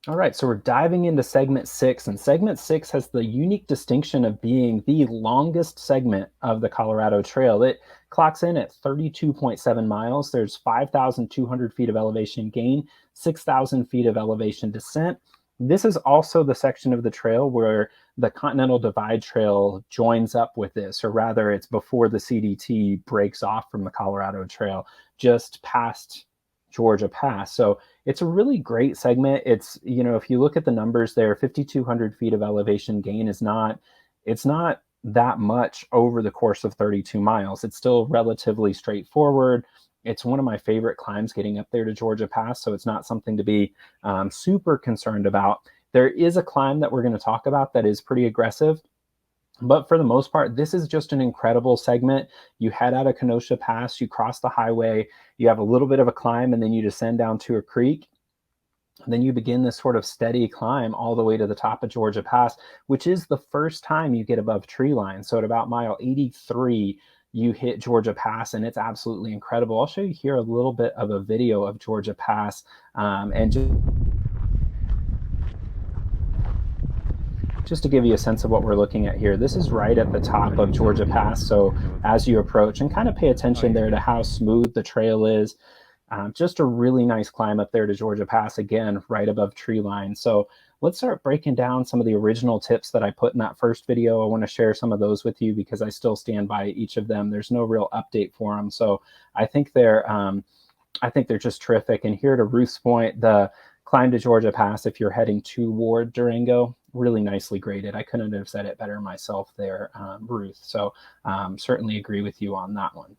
All right, so we're diving into segment six, and segment six has the unique distinction of being the longest segment of the Colorado Trail. It clocks in at 32.7 miles. There's 5,200 feet of elevation gain, 6,000 feet of elevation descent. This is also the section of the trail where the Continental Divide Trail joins up with this, or rather, it's before the CDT breaks off from the Colorado Trail, just past Georgia Pass. So it's a really great segment. It's, if you look at the numbers there, 5,200 feet of elevation gain it's not that much over the course of 32 miles. It's still relatively straightforward. It's one of my favorite climbs getting up there to Georgia Pass, so it's not something to be super concerned about. There is a climb that we're going to talk about that is pretty aggressive. But for the most part, this is just an incredible segment. You head out of Kenosha Pass, you cross the highway, you have a little bit of a climb, and then you descend down to a creek. And then you begin this sort of steady climb all the way to the top of Georgia Pass, which is the first time you get above tree line. So at about mile 83, you hit Georgia Pass, and it's absolutely incredible. I'll show you here a little bit of a video of Georgia Pass, and just to give you a sense of what we're looking at here, this is right at the top of Georgia Pass. So as you approach, and kind of pay attention there to how smooth the trail is. Just a really nice climb up there to Georgia Pass, again, right above tree line. So let's start breaking down some of the original tips that I put in that first video. I want to share some of those with you because I still stand by each of them. There's no real update for them. So I think they're just terrific. And here to Ruth's point, the climb to Georgia Pass, if you're heading toward Durango, really nicely graded. I couldn't have said it better myself there, Ruth. So certainly agree with you on that one.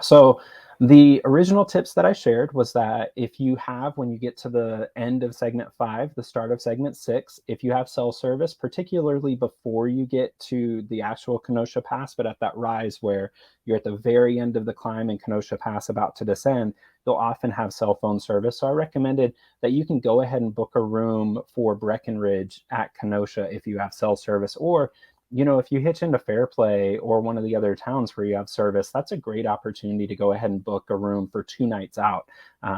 So the original tips that I shared was that if you have, when you get to the end of segment 5, the start of segment 6, if you have cell service, particularly before you get to the actual Kenosha Pass, but at that rise where you're at the very end of the climb in Kenosha Pass about to descend, you'll often have cell phone service. So I recommended that you can go ahead and book a room for Breckenridge at Kenosha if you have cell service, or if you hitch into Fairplay or one of the other towns where you have service, that's a great opportunity to go ahead and book a room for 2 nights out,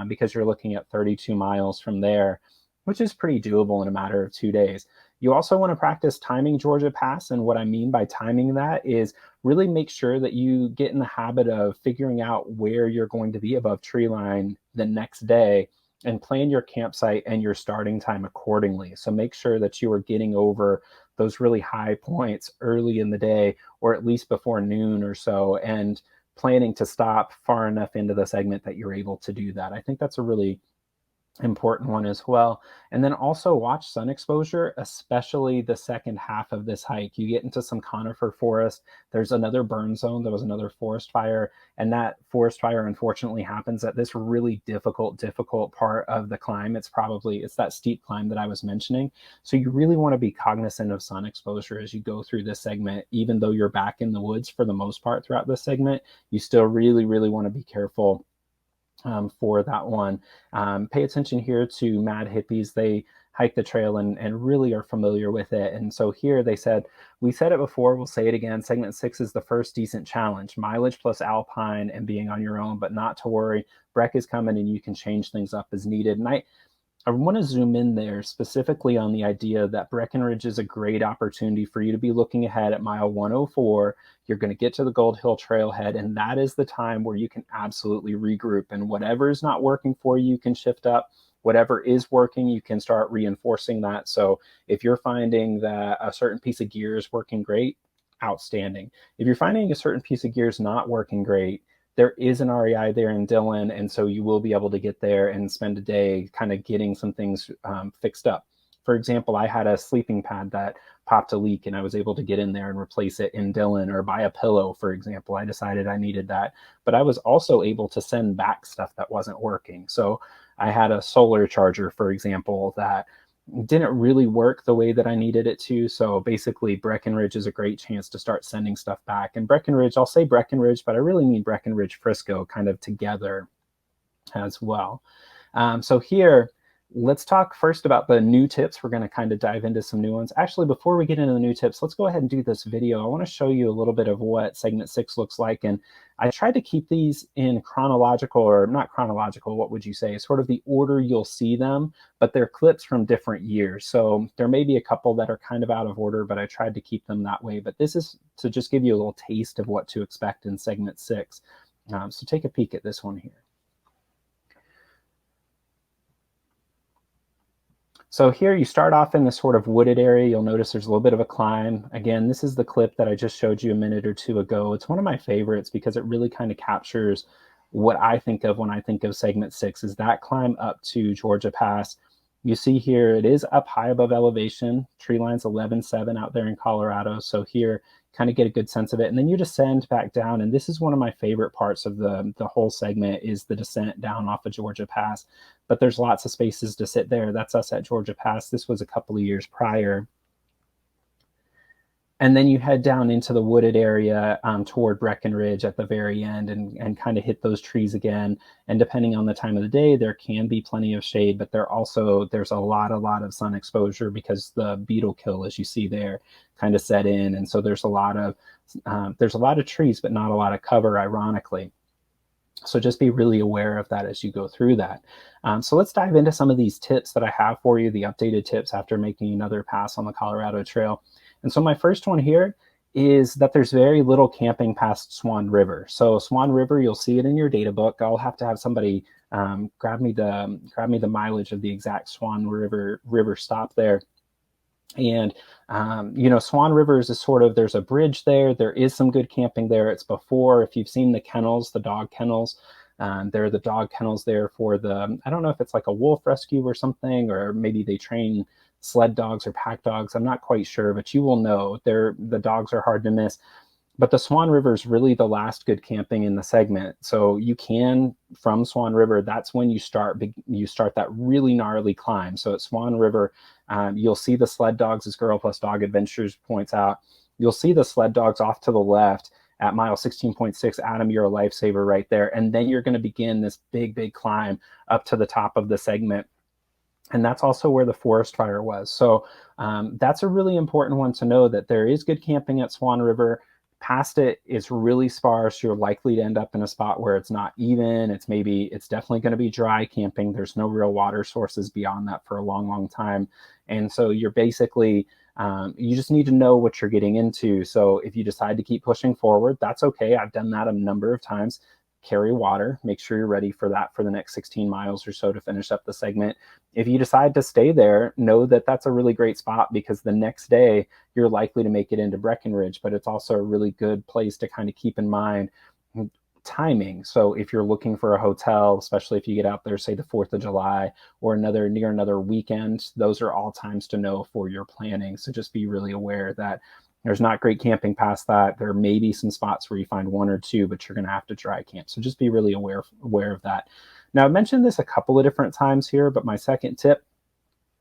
because you're looking at 32 miles from there, which is pretty doable in a matter of 2 days. You also want to practice timing Georgia Pass. And what I mean by timing that is really make sure that you get in the habit of figuring out where you're going to be above tree line the next day and plan your campsite and your starting time accordingly. So make sure that you are getting over those really high points early in the day, or at least before noon or so, and planning to stop far enough into the segment that you're able to do that. I think that's a really important one as well. And then also watch sun exposure, especially the second half of this hike. You get into some conifer forest. There's another burn zone. There was another forest fire, and that forest fire unfortunately happens at this really difficult part of the climb. It's that steep climb that I was mentioning. So you really want to be cognizant of sun exposure as you go through this segment. Even though you're back in the woods for the most part throughout this segment, you still really want to be careful for that one. Pay attention here to Mad Hippies. They hike the trail and really are familiar with it. And so here they said, we said it before, we'll say it again. Segment 6 is the first decent challenge. Mileage plus alpine and being on your own, but not to worry. Breck is coming and you can change things up as needed. And I want to zoom in there specifically on the idea that Breckenridge is a great opportunity for you to be looking ahead at mile 104. You're going to get to the Gold Hill Trailhead, and that is the time where you can absolutely regroup. And whatever is not working for you, you can shift up. Whatever is working, you can start reinforcing that. So if you're finding that a certain piece of gear is working great, outstanding. If you're finding a certain piece of gear is not working great, there is an REI there in Dillon, and so you will be able to get there and spend a day kind of getting some things fixed up. For example, I had a sleeping pad that popped a leak, and I was able to get in there and replace it in Dillon, or buy a pillow, for example. I decided I needed that, but I was also able to send back stuff that wasn't working. So I had a solar charger, for example, that didn't really work the way that I needed it to. So basically, Breckenridge is a great chance to start sending stuff back. And Breckenridge, I'll say Breckenridge, but I really mean Breckenridge Frisco kind of together as well. So here, Let's talk first about the new tips. We're going to kind of dive into some new ones. Actually, before we get into the new tips, let's go ahead and do this video. I want to show you a little bit of what segment 6 looks like. And I tried to keep these in chronological, or not chronological, what would you say? Sort of the order you'll see them, but they're clips from different years. So there may be a couple that are kind of out of order, but I tried to keep them that way. But this is to just give you a little taste of what to expect in segment 6. So take a peek at this one here. So here you start off in this sort of wooded area. You'll notice there's a little bit of a climb. Again, this is the clip that I just showed you a minute or two ago. It's one of my favorites because it really kind of captures what I think of when I think of segment 6, is that climb up to Georgia Pass. You see here, it is up high above elevation. Tree line's 11.7 out there in Colorado. So here, kind of get a good sense of it. And then you descend back down. And this is one of my favorite parts of the whole segment, is the descent down off of Georgia Pass. But there's lots of spaces to sit there. That's us at Georgia Pass. This was a couple of years prior. And then you head down into the wooded area toward Breckenridge at the very end, and kind of hit those trees again. And depending on the time of the day, there can be plenty of shade, but there's a lot of sun exposure because the beetle kill, as you see there, kind of set in. And so there's a lot of trees, but not a lot of cover, ironically. So just be really aware of that as you go through that. So let's dive into some of these tips that I have for you, the updated tips after making another pass on the Colorado Trail. And so my first one here is that there's very little camping past Swan River. So Swan River, you'll see it in your data book. I'll have to have somebody grab me the mileage of the exact Swan River stop there. And, Swan River is there's a bridge there. There is some good camping there. It's before, if you've seen the kennels, the dog kennels, there are the dog kennels there for I don't know if it's like a wolf rescue or something, or maybe they train sled dogs or pack dogs. I'm not quite sure, but you will know the dogs are hard to miss. But the Swan River is really the last good camping in the segment. So you can, from Swan River, that's when you start that really gnarly climb. So at Swan River, you'll see the sled dogs, as Girl Plus Dog Adventures points out. You'll see the sled dogs off to the left at mile 16.6. Adam, you're a lifesaver right there. And then you're going to begin this big climb up to the top of the segment. And that's also where the forest fire was. So that's a really important one to know, that there is good camping at Swan River. Past it, it's really sparse. You're likely to end up in a spot where it's not even. It's definitely going to be dry camping. There's no real water sources beyond that for a long time. And so you're basically, you just need to know what you're getting into. So if you decide to keep pushing forward, that's okay. I've done that a number of times. Carry water, make sure you're ready for that for the next 16 miles or so to finish up the segment. If you decide to stay there, know that that's a really great spot, because the next day you're likely to make it into Breckenridge, but it's also a really good place to kind of keep in mind timing. So if you're looking for a hotel, especially if you get out there, say the 4th of July or near another weekend, those are all times to know for your planning. So just be really aware that there's not great camping past that. There may be some spots where you find one or two, but you're going to have to dry camp. So just be really aware of that. Now, I mentioned this a couple of different times here, but my second tip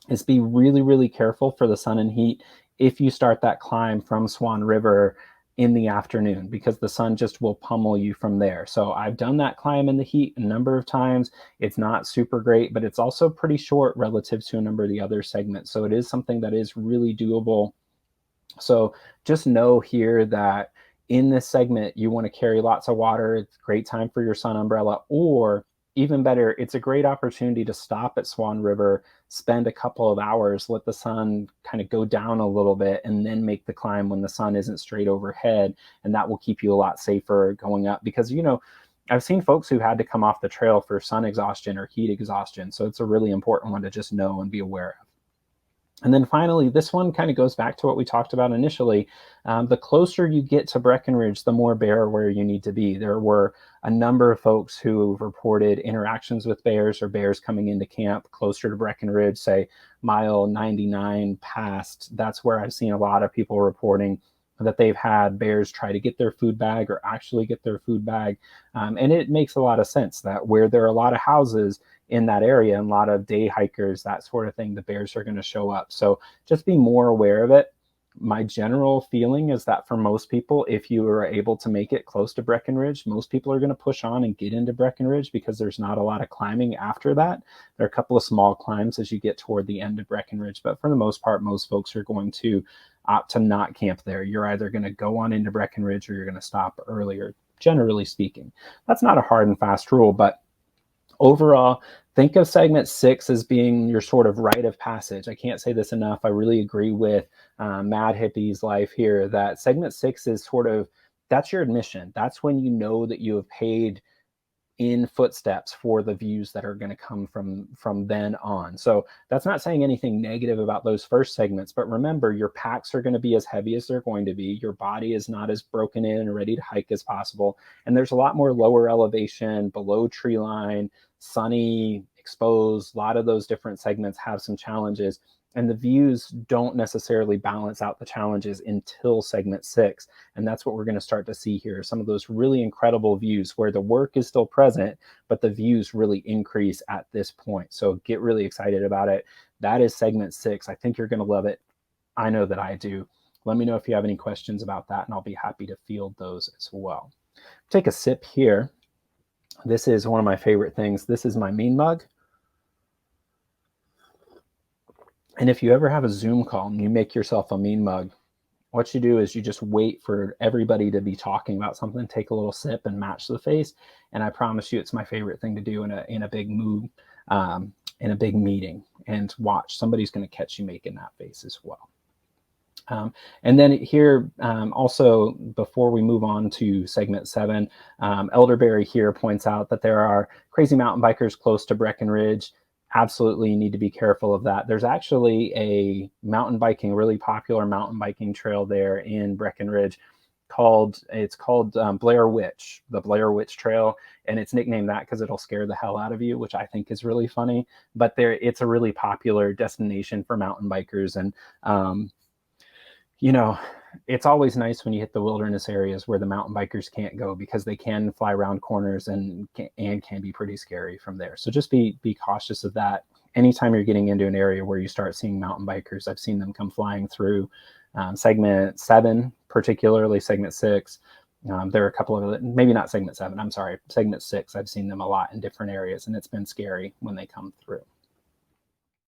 is be really careful for the sun and heat if you start that climb from Swan River in the afternoon, because the sun just will pummel you from there. So I've done that climb in the heat a number of times. It's not super great, but it's also pretty short relative to a number of the other segments. So it is something that is really doable. So just know here that in this segment, you want to carry lots of water. It's a great time for your sun umbrella, or even better, it's a great opportunity to stop at Swan River, spend a couple of hours, let the sun kind of go down a little bit, and then make the climb when the sun isn't straight overhead. And that will keep you a lot safer going up, because, I've seen folks who had to come off the trail for sun exhaustion or heat exhaustion. So it's a really important one to just know and be aware of. And then finally, this one kind of goes back to what we talked about initially. The closer you get to Breckenridge, the more bear aware you need to be. There were a number of folks who reported interactions with bears, or bears coming into camp closer to Breckenridge, say mile 99 past. That's where I've seen a lot of people reporting that they've had bears try to get their food bag, or actually get their food bag. And it makes a lot of sense that where there are a lot of houses in that area and a lot of day hikers, that sort of thing, the bears are going to show up. So just be more aware of it. my general feeling is that for most people, if you are able to make it close to Breckenridge, most people are going to push on and get into Breckenridge because there's not a lot of climbing after that. There are a couple of small climbs as you get toward the end of Breckenridge, but for the most part, most folks are going to opt to not camp there. You're either going to go on into Breckenridge or you're going to stop earlier, generally speaking. That's not a hard and fast rule, but overall, think of segment 6 as being your sort of rite of passage. I can't say this enough. I really agree with Mad Hippie's life here that segment 6 is sort of, that's your admission. That's when you know that you have paid in footsteps for the views that are going to come from then on. So that's not saying anything negative about those first segments, but remember, your packs are going to be as heavy as they're going to be. Your body is not as broken in and ready to hike as possible. And there's a lot more lower elevation, below tree line, sunny, exposed. A lot of those different segments have some challenges, and the views don't necessarily balance out the challenges until segment 6. And that's what we're going to start to see here. Some of those really incredible views where the work is still present, but the views really increase at this point. So get really excited about it. That is segment 6. I think you're going to love it. I know that I do. Let me know if you have any questions about that, and I'll be happy to field those as well. Take a sip here. This is one of my favorite things. This is my Mean Mug. And if you ever have a Zoom call and you make yourself a Mean Mug, what you do is you just wait for everybody to be talking about something, take a little sip and match the face. And I promise you, it's my favorite thing to do in a big mood, in a big meeting, and watch. Somebody's going to catch you making that face as well. And then here, also, before we move on to segment 7, Elderberry here points out that there are crazy mountain bikers close to Breckenridge. Absolutely need to be careful of that. There's actually a really popular mountain biking trail there in Breckenridge called Blair Witch, the Blair Witch Trail. And it's nicknamed that because it'll scare the hell out of you, which I think is really funny. But it's a really popular destination for mountain bikers. And, it's always nice when you hit the wilderness areas where the mountain bikers can't go, because they can fly around corners and can be pretty scary from there. So just be cautious of that. Anytime you're getting into an area where you start seeing mountain bikers, I've seen them come flying through segment 7, particularly segment 6. There are a couple of, maybe not segment 7, I'm sorry, segment 6. I've seen them a lot in different areas, and it's been scary when they come through.